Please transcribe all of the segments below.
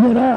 जरा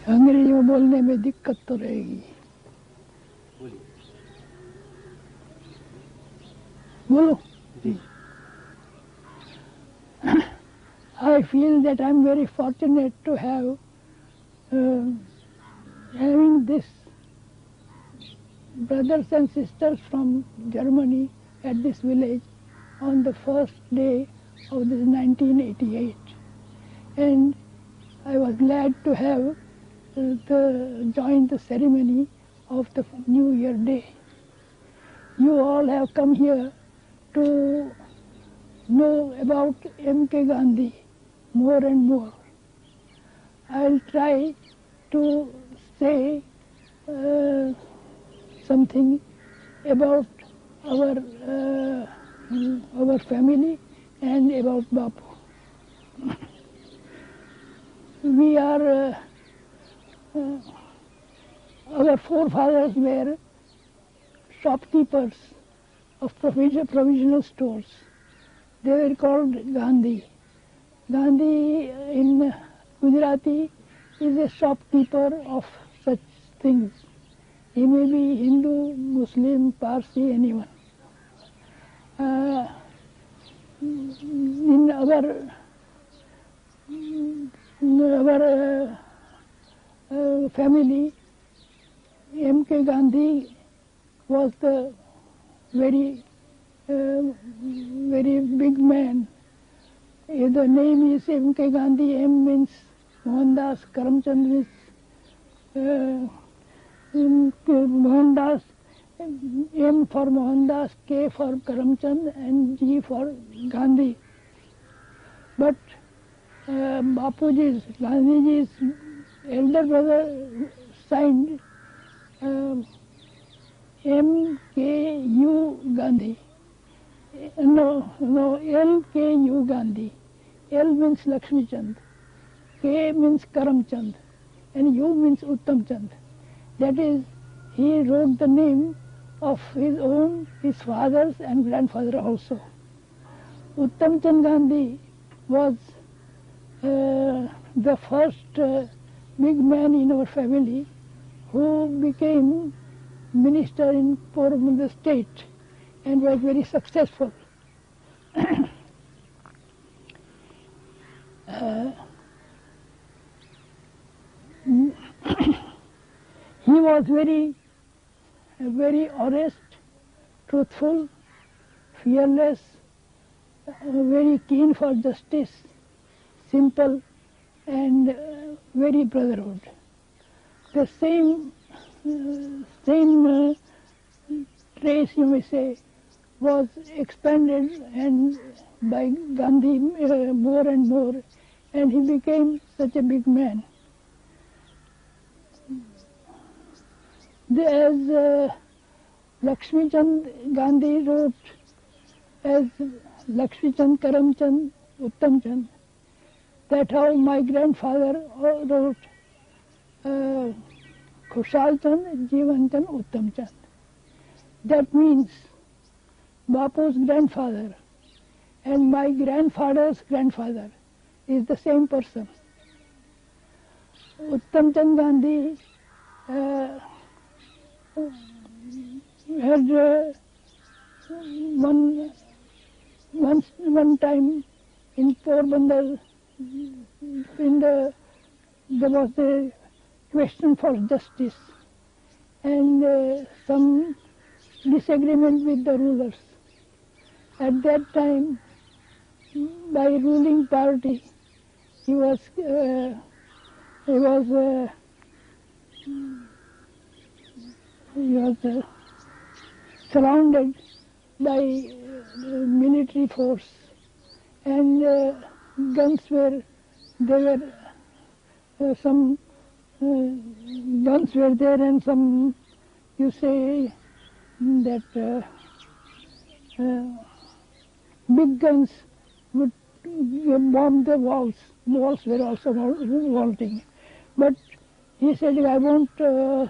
अंग्रेजी में बोलने में दिक्कत तो रहेगी। बोलो। I feel that I am very fortunate to have having this brothers and sisters from Germany at this village on the first day of this 1988, and I was glad to have join the ceremony of the New Year Day. You all have come here to know about M.K. Gandhi more and more. I'll try to say something about our family and about Bapu. We are our forefathers were shopkeepers of provisional stores. They were called Gandhi. Gandhi in Gujarati is a shopkeeper of such things. He may be Hindu, Muslim, Parsi, anyone. In our family, M.K. Gandhi was the very big man. The name is M.K. Gandhi. M means Mohandas, Karamchand means Mohandas, M for Mohandas, K for Karamchand, and G for Gandhi. But Bapuji's, Gandhiji's elder brother signed M.K.U. Gandhi. No, L.K.U. Gandhi. L means Lakshmi Chand. K means Karamchand and U means Uttamchand. That is, he wrote the name of his own, his father's and grandfather also. Uttamchand Gandhi was the first big man in our family who became minister in Porbandar state and was very successful. He was very honest, truthful, fearless, very keen for justice, simple, and very brotherhood. The same trace, you may say, was expanded and by Gandhi more and more, and he became such a big man. As Lakshmi Chand Gandhi wrote, as Lakshmi Chand, Karamchand, Uttamchand, that how my grandfather wrote Khushal Chand, Jeevan Chand, Uttamchand. That means Bapu's grandfather and my grandfather's grandfather is the same person. Uttamchand Gandhi had one time in Porbandar, there was a question for justice and some disagreement with the rulers. At that time, by ruling party, he was surrounded by military force, and guns were some guns were there, and some, you say that big guns would bomb the walls. Walls were also vaulting, but he said, I won't go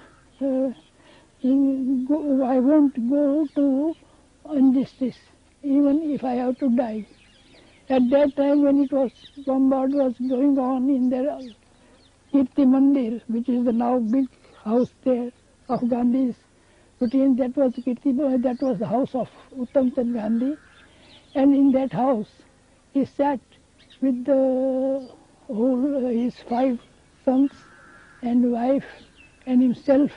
to injustice, even if I have to die. At that time, when it was bombard was going on in the Kirti Mandir, which is the now big house there of Gandhi's routine, that was the house of Uttamchand Gandhi, and in that house he sat with his 5 sons and wife and himself,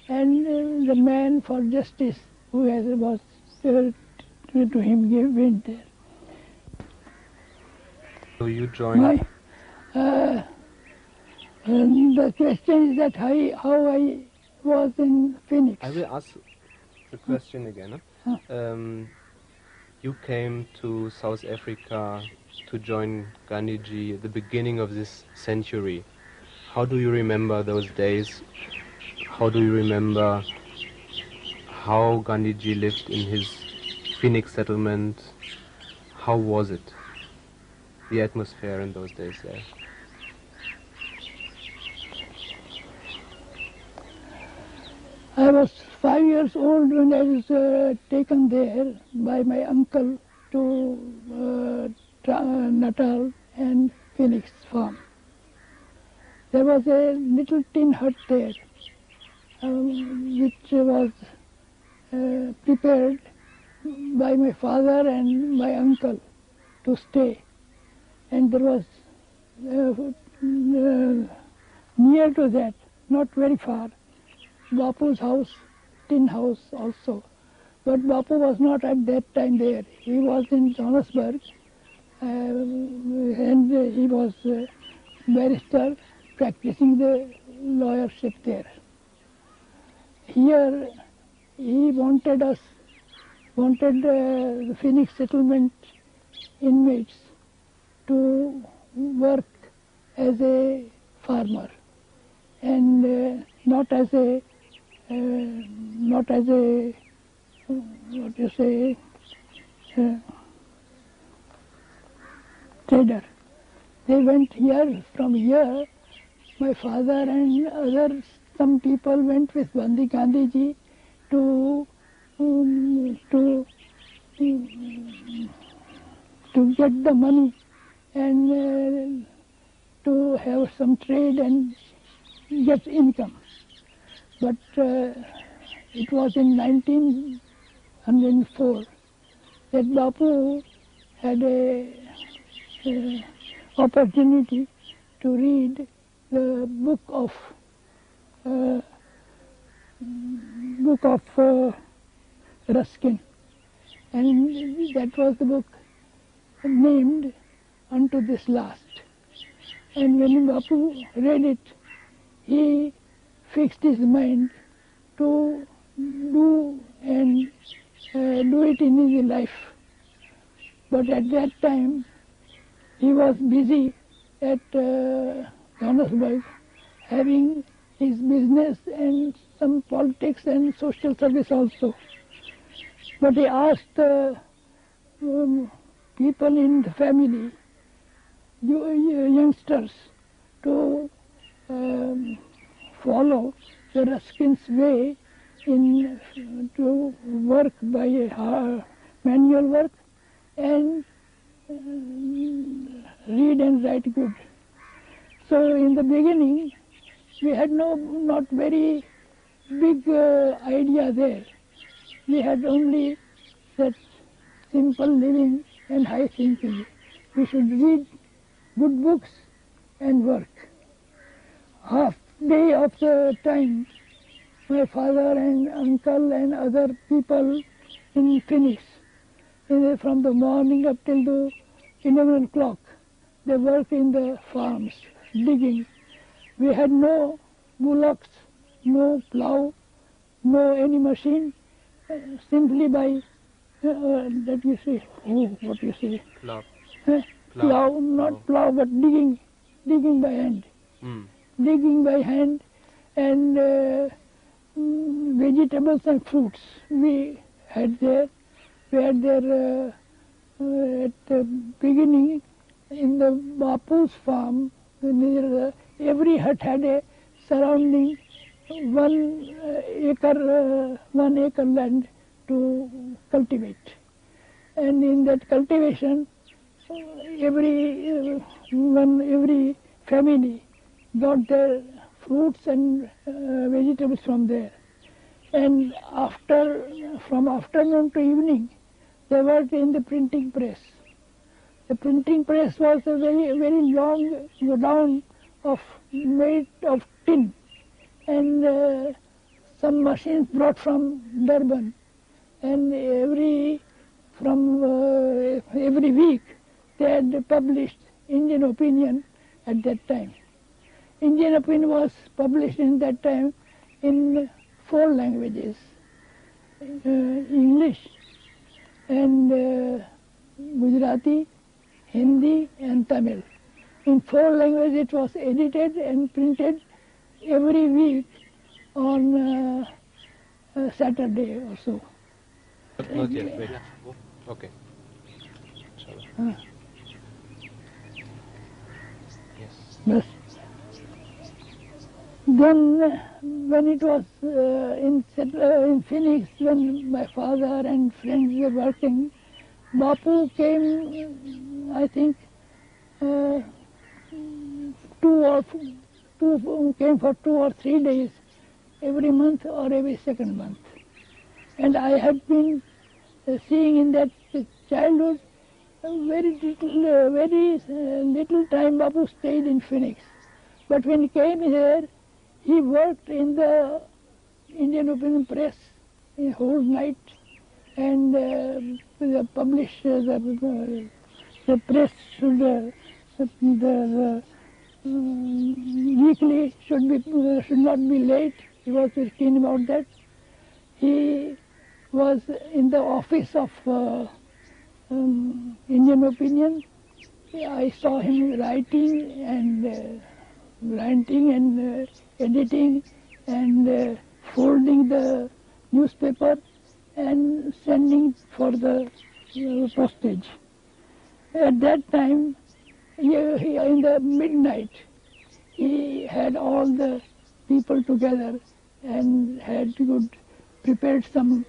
and the man for justice who was to him given there. So you joined? The question is that how I was in Phoenix. I will ask the question again. You came to South Africa to join Gandhiji at the beginning of this century. How do you remember those days? How do you remember how Gandhiji lived in his Phoenix settlement? How was it, the atmosphere in those days there? I was 5 years old when I was taken there by my uncle to Natal and Phoenix farm. There was a little tin hut there, which was prepared by my father and my uncle to stay. And there was near to that, not very far, Bapu's house, tin house also. But Bapu was not at that time there. He was in Johannesburg, and he was barrister practicing the lawyership there. Here he wanted the Phoenix settlement inmates to work as a farmer and not as a trader, They went here, from here, my father and some people went with Gandhiji to get the money and to have some trade and get income. But it was in 1904 that Bapu had a opportunity to read the book of Ruskin, and that was the book named Unto This Last. And when Bapu read it, he fixed his mind to do it in his life. But at that time, he was busy at Johannesburg, having his business and some politics and social service also. But he asked people in the family, youngsters, to follow the Ruskin's way to work by manual work and read and write good. So in the beginning, we had not very big idea there. We had only that simple living and high thinking. We should read good books and work. Half day of the time, my father and uncle and other people in Phoenix, from the morning up till the 11 o'clock, they worked in the farms, digging. We had no bullocks, no plow, no any machine, simply by that you see, what you say? Plow. Plow, not plow, but digging by hand. Digging by hand, and vegetables and fruits we had there. We had there at the beginning in the Bapu's farm. Every hut had a surrounding 1 acre land to cultivate, and in that cultivation, every family got their fruits and vegetables from there. And from afternoon to evening, they worked in the printing press. The printing press was a very, very long godown made of tin, and some machines brought from Durban. And every week they had published Indian Opinion at that time. Indian Opinion was published in that time in 4 languages, English and Gujarati, Hindi and Tamil. In 4 languages it was edited and printed every week on Saturday or so. Not yet, wait. Okay. Yes. Yes. Then when it was in Phoenix, when my father and friends were working, Bapu came, I think, came for 2 or 3 days every month or every second month. And I had been seeing in that childhood very little time Bapu stayed in Phoenix. But when he came here, he worked in the Indian Opinion Press a whole night, and the press should, the weekly should not be late. He was very keen about that. He was in the office of Indian Opinion. I saw him writing and editing and folding the newspaper and sending for the postage. At that time, he in the midnight, he had all the people together and had prepared some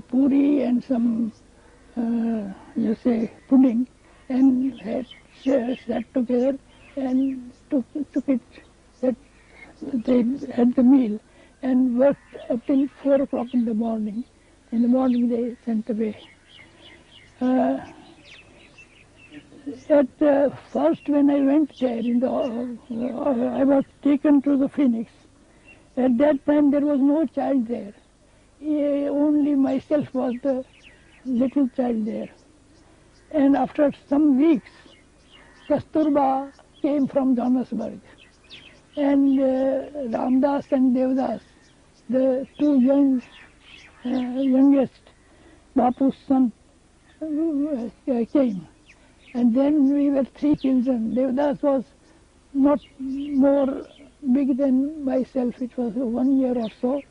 puri and some, pudding, and had sat together and took it, that they had the meal and worked up till 4 o'clock in the morning. In the morning they sent away. At first when I went there, I was taken to the Phoenix. At that time there was no child there. Only myself was the little child there. And after some weeks, Kasturba came from Johannesburg. And Ramdas and Devdas, the two youngest, Bapu's son, came. And then we were 3 children. Devdas was not more big than myself. It was 1 year or so.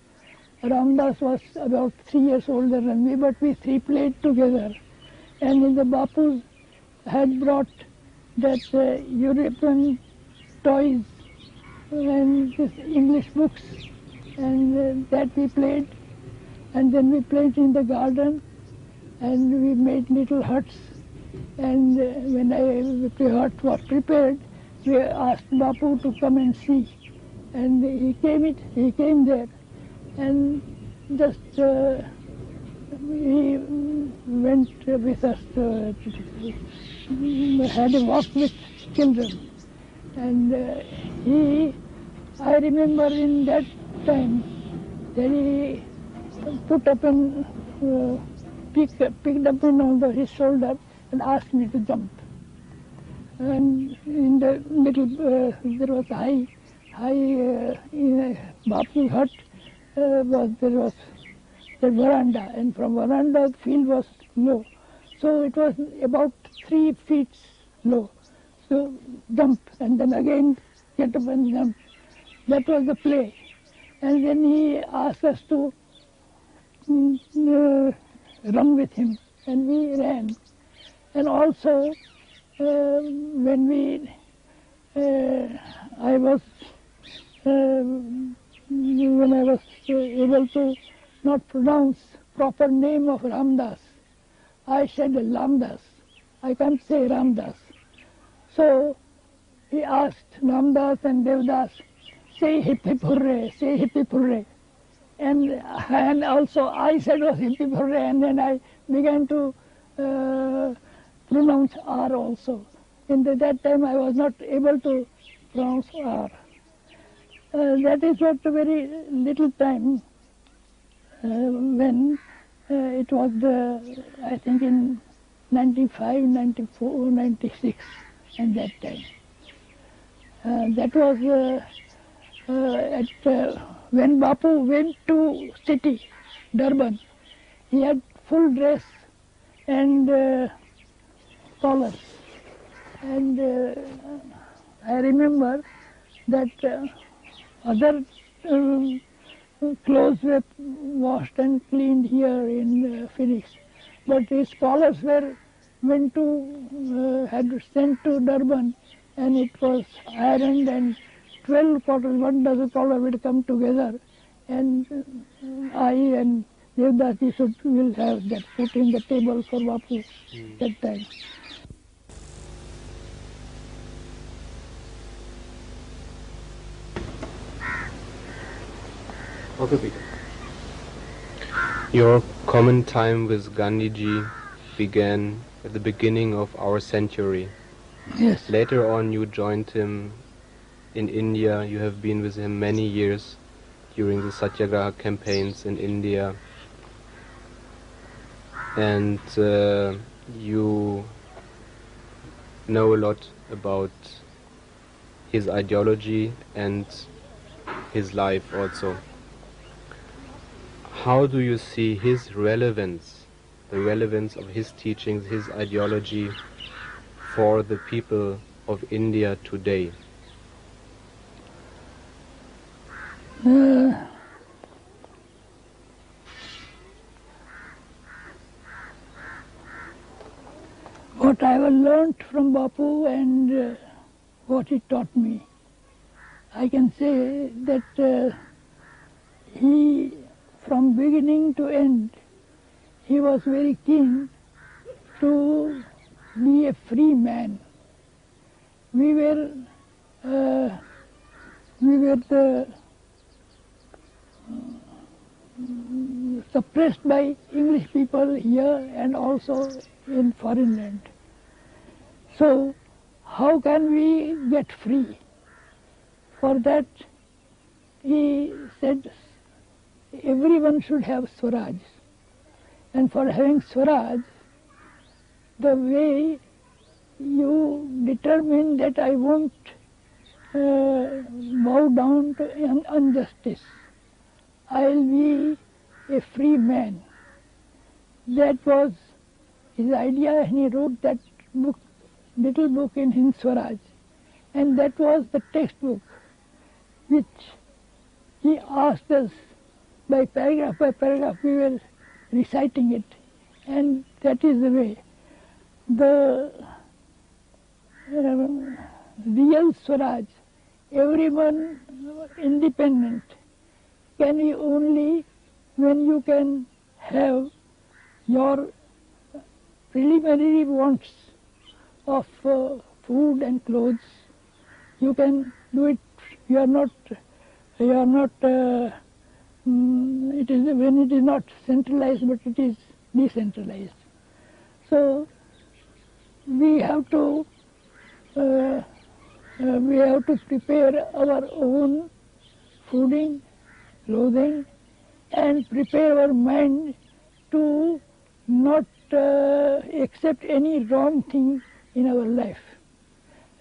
Ramdas was about 3 years older than me, but we 3 played together. And in the Bapus had brought that European toys and this English books, and that we played. And then we played in the garden, and we made little huts. And when the hut was prepared, we asked Bapu to come and see. And he came there, and just he went with us, had a walk with children. And I remember in that time that he put up and picked up on his shoulder and asked me to jump. And in the middle, there was high in Bapu's hut, there was the veranda, and from veranda the field was low. So it was about 3 feet low. So jump, and then again get up and jump. That was the play. And then he asked us to run with him, and we ran. And also, when I was able to not pronounce proper name of Ramdas, I said Lamdas. I can't say Ramdas. So he asked Ramdas and Devdas, say hip hip hooray, say hip hip hooray. And also I said was hip hip hooray, and then I began to pronounce R also. In that time I was not able to pronounce R. That is what a very little time when it was I think in 95, 94, 96, and that time. That was when Bapu went to city, Durban. He had full dress and collars. And I remember that other clothes were washed and cleaned here in Phoenix, but his collars had sent to Durban, and it was ironed, and 12 collars, 1 dozen collar will come together, and I and Devdas will have that put in the table for Bapu that time. Okay, Peter. Your common time with Gandhiji began at the beginning of our century. Yes. Later on you joined him in India. You have been with him many years during the Satyagraha campaigns in India. And you know a lot about his ideology and his life also. How do you see his relevance, the relevance of his teachings, his ideology for the people of India today? What I have learnt from Bapu and what he taught me. I can say that he, from beginning to end, he was very keen to be a free man. We were suppressed by English people here and also in foreign land. So how can we get free? For that he said everyone should have Swaraj. And for having Swaraj, the way you determine that I won't bow down to injustice, I'll be a free man. That was his idea, and he wrote that book, little book in Hind Swaraj. And that was the textbook which he asked us by paragraph, we were reciting it. And that is the way. The real Swaraj, everyone independent, can be only when you can have your preliminary wants of food and clothes. You can do it. You are not. It is when it is not centralized, but it is decentralized. So we have to prepare our own fooding, clothing, and prepare our mind to not accept any wrong thing in our life,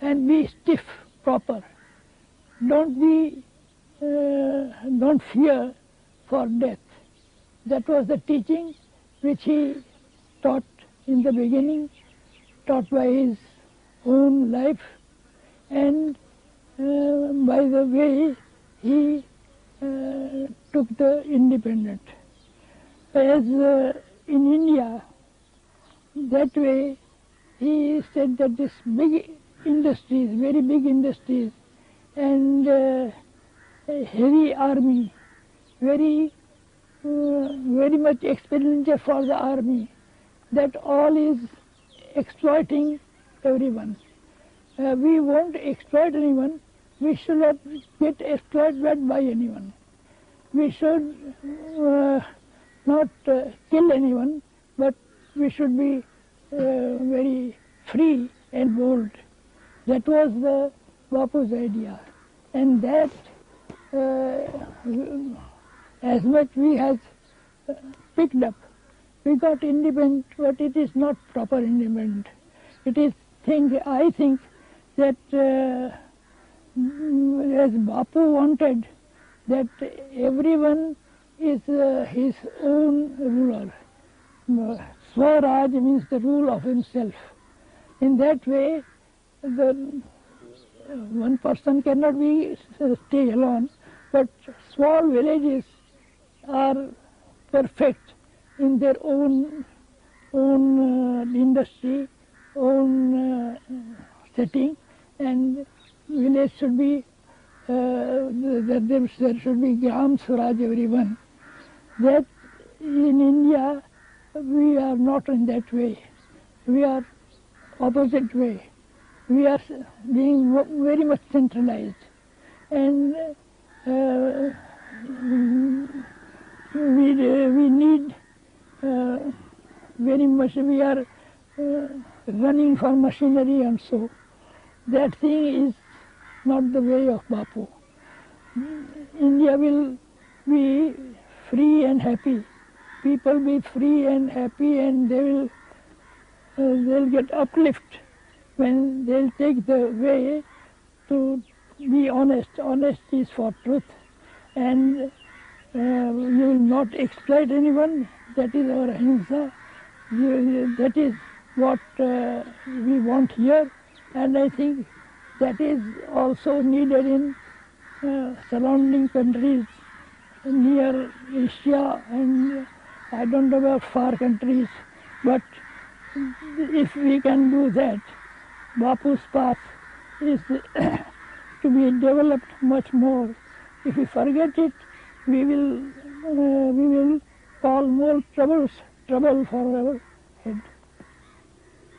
and be stiff, proper. Don't fear for death. That was the teaching which he taught in the beginning, taught by his own life, and by the way he took the independence. As in India, that way he said that this big industries, very big industries, and a heavy army, very much expenditure for the army, that all is exploiting everyone. We won't exploit anyone. We should not get exploited by anyone. We should not kill anyone, but we should be very free and bold. That was the Bapu's idea. And that as much we have picked up. We got independent, but it is not proper independent. It is I think that as Bapu wanted, that everyone is his own ruler. Swaraj means the rule of himself. In that way, one person cannot stay alone, but small villages are perfect in their own industry, own setting, and village should be there should be Gram Swaraj, everyone. That in India we are not in that way. We are opposite way. We are being very much centralized, and we need very much. We are running for machinery, and so that thing is not the way of Bapu. India will be free and happy. People be free and happy, and they'll get uplift when they'll take the way to be honest. Honesty is for truth, and you will not exploit anyone. That is our ahimsa. That is what we want here, and I think that is also needed in surrounding countries near Asia, and I don't know about far countries, but if we can do that, Bapu's path is to be developed much more. If we forget it, we will call more trouble for our head.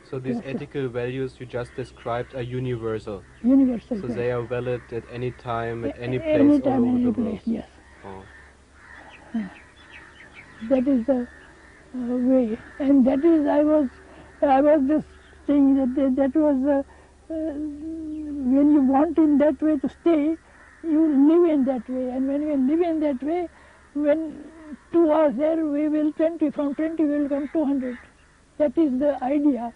So these ethical values you just described are universal. Universal. So they are valid at any time, at any place, any time, all over any the place, world. yes. Oh. That is the way, and that is I was just saying that was when you want in that way to stay, you live in that way, and when we live in that way, when 2 are there, we will 20, from 20 we will come 200. That is the idea,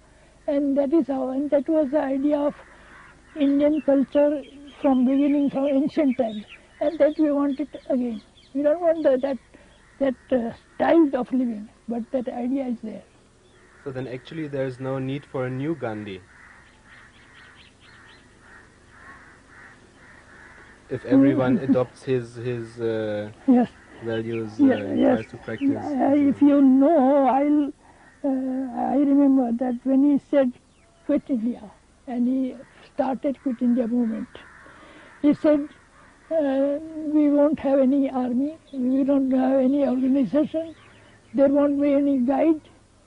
and that is how, and that was the idea of Indian culture from beginning, from ancient times, and that we want it again. We don't want that style of living, but that idea is there. So then actually there is no need for a new Gandhi. If everyone adopts his Yes. values, Yes. tries to practice. If you know, I remember that when he said quit India, and he started Quit India movement, he said, we won't have any army, we don't have any organization, there won't be any guide,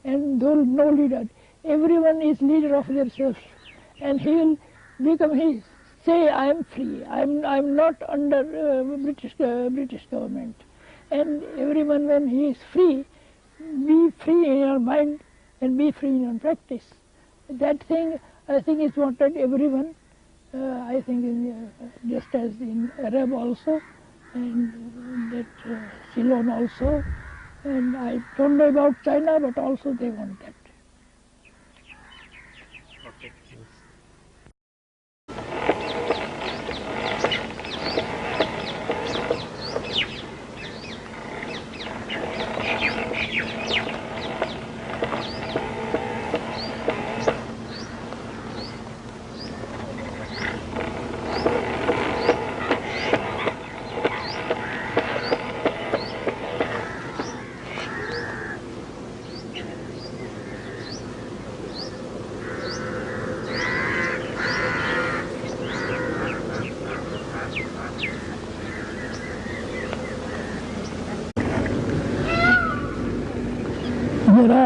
and no leader. Everyone is leader of themselves, and he will become his. Say, I am free. I'm not under British government, and everyone, when he is free, be free in your mind and be free in your practice. That thing, I think, is wanted everyone. I think just as in Arab also, and that Ceylon also, and I don't know about China, but also they want that. Okay. जरा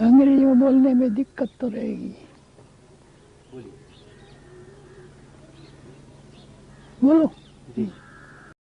अंग्रेजी में बोलने में दिक्कत तो रहेगी। Guru.